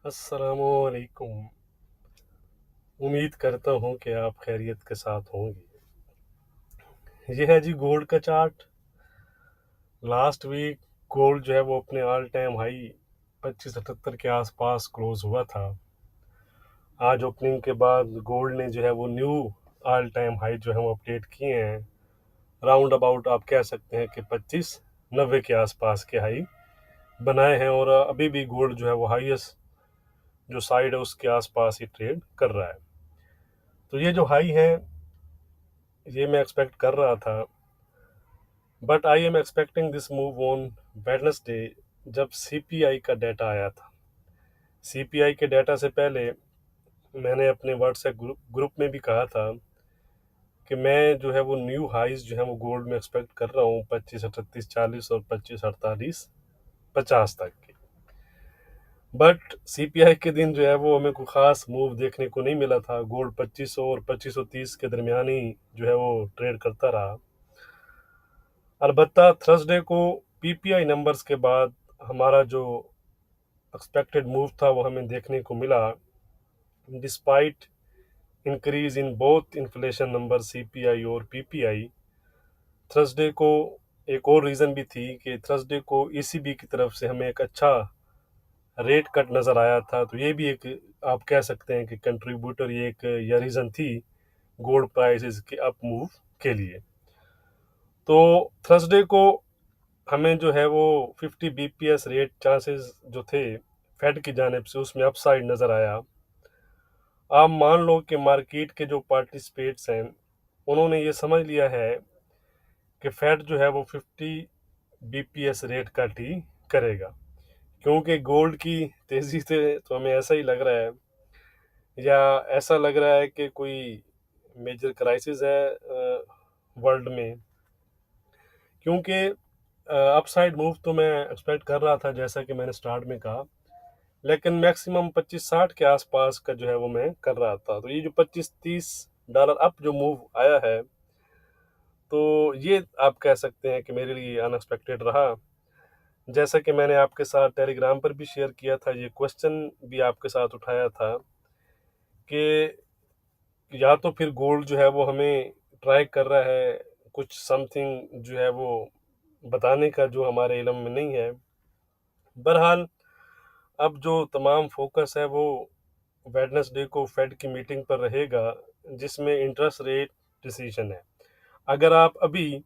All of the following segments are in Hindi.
अस्सलामुअलैकुम। उम्मीद करता हूँ कि आप खैरियत के साथ होंगे। ये है जी गोल्ड का चार्ट। लास्ट वीक गोल्ड जो है वो अपने ऑल टाइम हाई 2578 के आसपास क्लोज हुआ था। आज ओपनिंग के बाद गोल्ड ने जो है वो न्यू ऑल टाइम हाई जो है वो अपडेट किए हैं। राउंड अबाउट आप कह सकते हैं कि 2590 के आसपास के हाई बनाए हैं, और अभी भी गोल्ड जो है वो हाईएस्ट जो साइड है उसके आसपास ही ट्रेड कर रहा है। तो ये जो हाई है ये मैं एक्सपेक्ट कर रहा था, but I am expecting this move on Wednesday, जब सीपीआई का डाटा आया था। सीपीआई के डाटा से पहले मैंने अपने व्हाट्सएप ग्रुप में भी कहा था कि मैं जो है वो न्यू हाइज जो है वो गोल्ड में एक्सपेक्ट कर रहा हूँ 253840 और 254850 तक की। बट सीपीआई के दिन जो है वो हमें कोई खास मूव देखने को नहीं मिला था। गोल्ड 2500 और 2530 के दरमियान ही जो है वो ट्रेड करता रहा। अलबत्ता थर्सडे को पीपीआई नंबर्स के बाद हमारा जो एक्सपेक्टेड मूव था वो हमें देखने को मिला। Despite increase in both inflation number CPI और पीपीआई, थर्सडे को एक और रीज़न भी थी कि थर्सडे को ईसीबी की तरफ से हमें एक अच्छा रेट कट नज़र आया था। तो ये भी एक आप कह सकते हैं कि कंट्रीब्यूटर, ये एक या रीज़न थी गोल्ड प्राइसेस के अप मूव के लिए। तो थर्सडे को हमें जो है वो 50 बीपीएस रेट चांसेस जो थे फेड की जानिब से, उसमें अपसाइड नज़र आया। आप मान लो कि मार्केट के जो पार्टिसिपेट्स हैं उन्होंने ये समझ लिया है कि फेड जो है वो 50 बीपीएस रेट कट ही करेगा। क्योंकि गोल्ड की तेज़ी से तो हमें ऐसा ही लग रहा है, या ऐसा लग रहा है कि कोई मेजर क्राइसिस है वर्ल्ड में। क्योंकि अपसाइड मूव तो मैं एक्सपेक्ट कर रहा था, जैसा कि मैंने स्टार्ट में कहा, लेकिन मैक्सिमम 2560 के आसपास का जो है वो मैं कर रहा था। तो ये जो 25-30 डॉलर अप जो मूव आया है, तो ये आप कह सकते हैं कि मेरे लिए अनएक्सपेक्टेड रहा। जैसा कि मैंने आपके साथ टेलीग्राम पर भी शेयर किया था, ये क्वेश्चन भी आपके साथ उठाया था कि या तो फिर गोल्ड जो है वो हमें ट्राई कर रहा है कुछ समथिंग जो है वो बताने का जो हमारे इल्म में नहीं है। बहरहाल अब जो तमाम फोकस है वो वेडनेसडे को फेड की मीटिंग पर रहेगा, जिसमें इंटरेस्ट रेट डिसीजन है। अगर आप अभी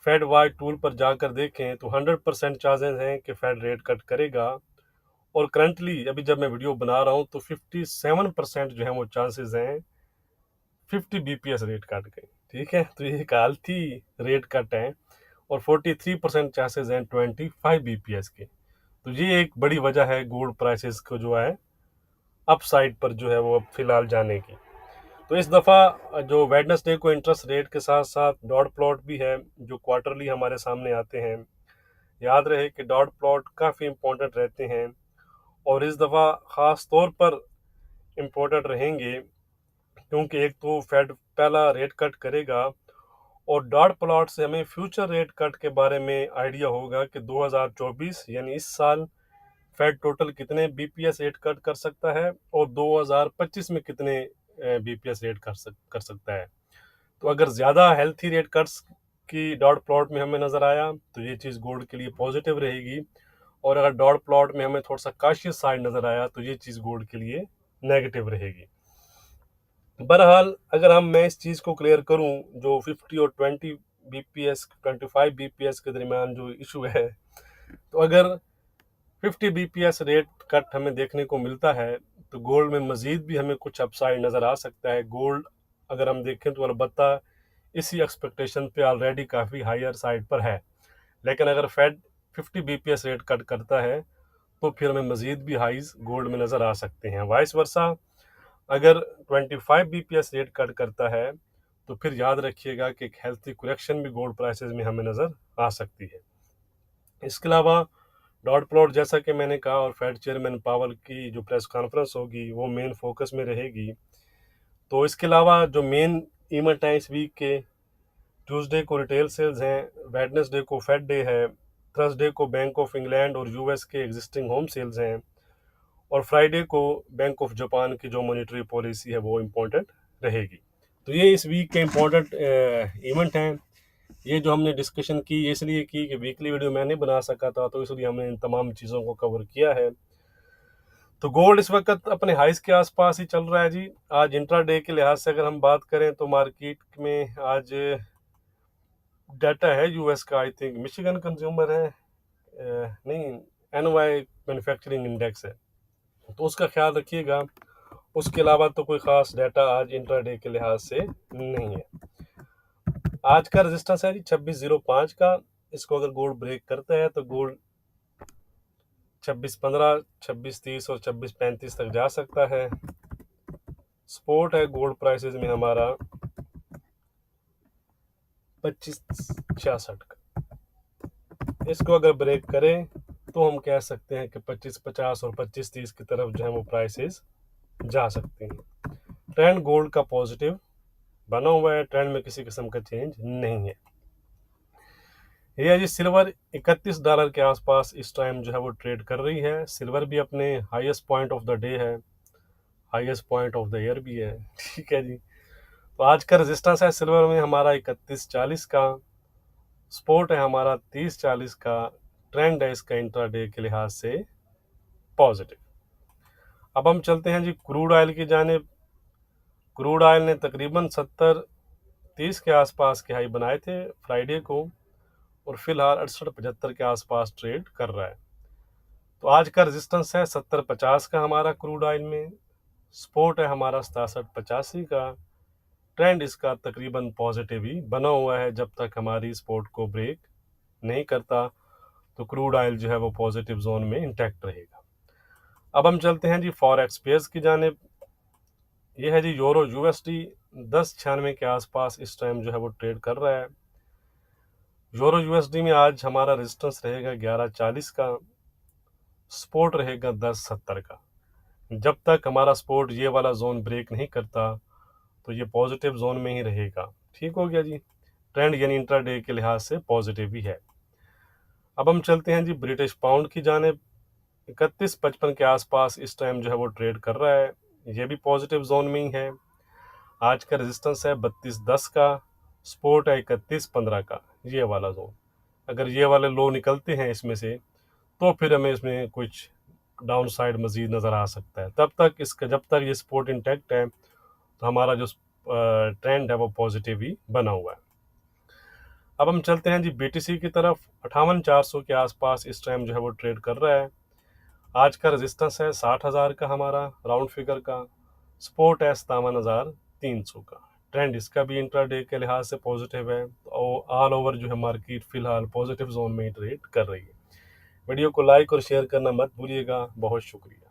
फेड वाई टूल पर जाकर देखें तो 100% चांसेस हैं कि फेड रेट कट करेगा। और करंटली अभी जब मैं वीडियो बना रहा हूँ तो 57% जो है वो चांसेस हैं 50 बीपीएस रेट कट गए। ठीक है, तो ये एक आलती रेट कट है। और 43% चांसेस हैं 25 बीपीएस के। तो ये एक बड़ी वजह है गोल्ड प्राइसेस को जो है अपसाइड पर जो है वो अब फिलहाल जाने की। तो इस दफ़ा जो वेडनेसडे को इंटरेस्ट रेट के साथ साथ डॉट प्लॉट भी है जो क्वार्टरली हमारे सामने आते हैं। याद रहे कि डॉट प्लॉट काफ़ी इंपॉर्टेंट रहते हैं, और इस दफ़ा ख़ास तौर पर इम्पोर्टेंट रहेंगे, क्योंकि एक तो फेड पहला रेट कट करेगा, और डॉट प्लॉट से हमें फ्यूचर रेट कट के बारे में आइडिया होगा कि 2024 यानी इस साल फेड टोटल कितने बीपीएस रेट कट कर सकता है, और 2025 में कितने बीपीएस रेट कर सकता है। तो अगर ज़्यादा हेल्थी रेट कट्स की डॉट प्लॉट में हमें नज़र आया तो ये चीज़ गोल्ड के लिए पॉजिटिव रहेगी, और अगर डॉट प्लॉट में हमें थोड़ा सा काशियस साइड नज़र आया तो ये चीज़ गोल्ड के लिए नेगेटिव रहेगी। बहरहाल अगर मैं इस चीज़ को क्लियर करूं, जो 50 और 20 बीपीएस 25 बीपीएस के दरमियान जो इशू है, तो अगर 50 बीपीएस रेट कट हमें देखने को मिलता है तो गोल्ड में मज़ीद भी हमें कुछ अपसाइड नज़र आ सकता है। गोल्ड अगर हम देखें तो अलबत्ता इसी एक्सपेक्टेशन पे ऑलरेडी काफ़ी हायर साइड पर है, लेकिन अगर फेड 50 बीपीएस रेट कट करता है तो फिर हमें मज़ीद भी हाइज गोल्ड में नज़र आ सकते हैं। वाइस वर्सा अगर 25 बीपीएस रेट कट करता है तो फिर याद रखिएगा कि एक हेल्थी करेक्शन भी गोल्ड प्राइसेस में हमें नज़र आ सकती है। इसके अलावा डॉट प्लॉट, जैसा कि मैंने कहा, और फेड चेयरमैन पावल की जो प्रेस कॉन्फ्रेंस होगी वो मेन फोकस में रहेगी। तो इसके अलावा जो मेन इवेंट है इस वीक के, ट्यूसडे को रिटेल सेल्स हैं, वेडनेसडे को फेड डे है, थर्सडे को बैंक ऑफ इंग्लैंड और यूएस के एग्जिस्टिंग होम सेल्स हैं, और फ्राइडे को बैंक ऑफ जापान की जो मॉनेटरी पॉलिसी है वो इम्पोर्टेंट रहेगी। तो ये इस वीक के इम्पोर्टेंट इवेंट हैं। ये जो हमने डिस्कशन की ये इसलिए की कि वीकली वीडियो मैं नहीं बना सका था, तो इसलिए हमने इन तमाम चीज़ों को कवर किया है। तो गोल्ड इस वक्त अपने हाइस के आसपास ही चल रहा है जी। आज इंट्राडे के लिहाज से अगर हम बात करें तो मार्केट में आज डाटा है यूएस का, आई थिंक मिशिगन कंज्यूमर है, नहीं, एनवाई मैन्युफैक्चरिंग इंडेक्स है, तो उसका ख्याल रखिएगा। उसके अलावा तो कोई ख़ास डाटा आज इंट्राडे के लिहाज से नहीं है। आज का रेजिस्टेंस है जी 2605 का। इसको अगर गोल्ड ब्रेक करता है तो गोल्ड 2615, 2630 और 2635 तक जा सकता है। सपोर्ट है गोल्ड प्राइसेस में हमारा 2566 का। इसको अगर ब्रेक करें तो हम कह सकते हैं कि 2550 और 2530 की तरफ जो है वो प्राइसेस जा सकते हैं। ट्रेंड गोल्ड का पॉजिटिव बना हुआ है, ट्रेंड में किसी किस्म का चेंज नहीं है। ये जी सिल्वर $31 के आसपास इस टाइम जो है वो ट्रेड कर रही है। सिल्वर भी अपने highest point of the day है, highest point of the year भी है, ठीक है जी। तो आज का रेजिस्टेंस है सिल्वर में हमारा 3140 का, सपोर्ट है हमारा 3040 का, ट्रेंड है इसका इंट्राडे के लिहाज से पॉजिटिव। अब हम चलते हैं जी क्रूड ऑयल की जानिब। क्रूड ऑयल ने तकरीबन 70-30 के आसपास के हाई बनाए थे फ्राइडे को, और फिलहाल 68-75 के आसपास ट्रेड कर रहा है। तो आज का रेजिस्टेंस है 70-50 का हमारा क्रूड ऑयल में, सपोर्ट है हमारा 67-85 का, ट्रेंड इसका तकरीबन पॉजिटिव ही बना हुआ है। जब तक हमारी सपोर्ट को ब्रेक नहीं करता तो क्रूड ऑयल जो है वो पॉजिटिव जोन में इंटैक्ट रहेगा। अब हम चलते हैं जी फॉरेक्स पेयर्स की जानिब। ये है जी यूरो यूएसडी 1096 के आसपास इस टाइम जो है वो ट्रेड कर रहा है। यूरो यूएसडी में आज हमारा रेजिस्टेंस रहेगा 1140 का, सपोर्ट रहेगा 1070 का। जब तक हमारा सपोर्ट ये वाला जोन ब्रेक नहीं करता तो ये पॉजिटिव जोन में ही रहेगा। ठीक हो गया जी, ट्रेंड यानी इंट्राडे के लिहाज से पॉजिटिव ही है। अब हम चलते हैं जी ब्रिटिश पाउंड की जानिब। 3155 के आसपास इस टाइम जो है वो ट्रेड कर रहा है, ये भी पॉजिटिव जोन में ही है। आज का रेजिस्टेंस है 3210 का, सपोर्ट है 3115 का, ये वाला जोन। अगर ये वाले लो निकलते हैं इसमें से तो फिर हमें इसमें कुछ डाउन साइड मजीद नज़र आ सकता है। तब तक इसका जब तक ये सपोर्ट इंटैक्ट है तो हमारा जो ट्रेंड है वो पॉजिटिव ही बना हुआ है। अब हम चलते हैं जी बीटीसी की तरफ। 58,400 के आसपास इस टाइम जो है वो ट्रेड कर रहा है। आज का रेजिस्टेंस है 60,000 का हमारा राउंड फिगर का, सपोर्ट है 57,300 का। ट्रेंड इसका भी इंट्राडे के लिहाज से पॉजिटिव है और ऑल ओवर जो है मार्केट फिलहाल पॉजिटिव जोन में ही ट्रेड कर रही है। वीडियो को लाइक और शेयर करना मत भूलिएगा। बहुत शुक्रिया।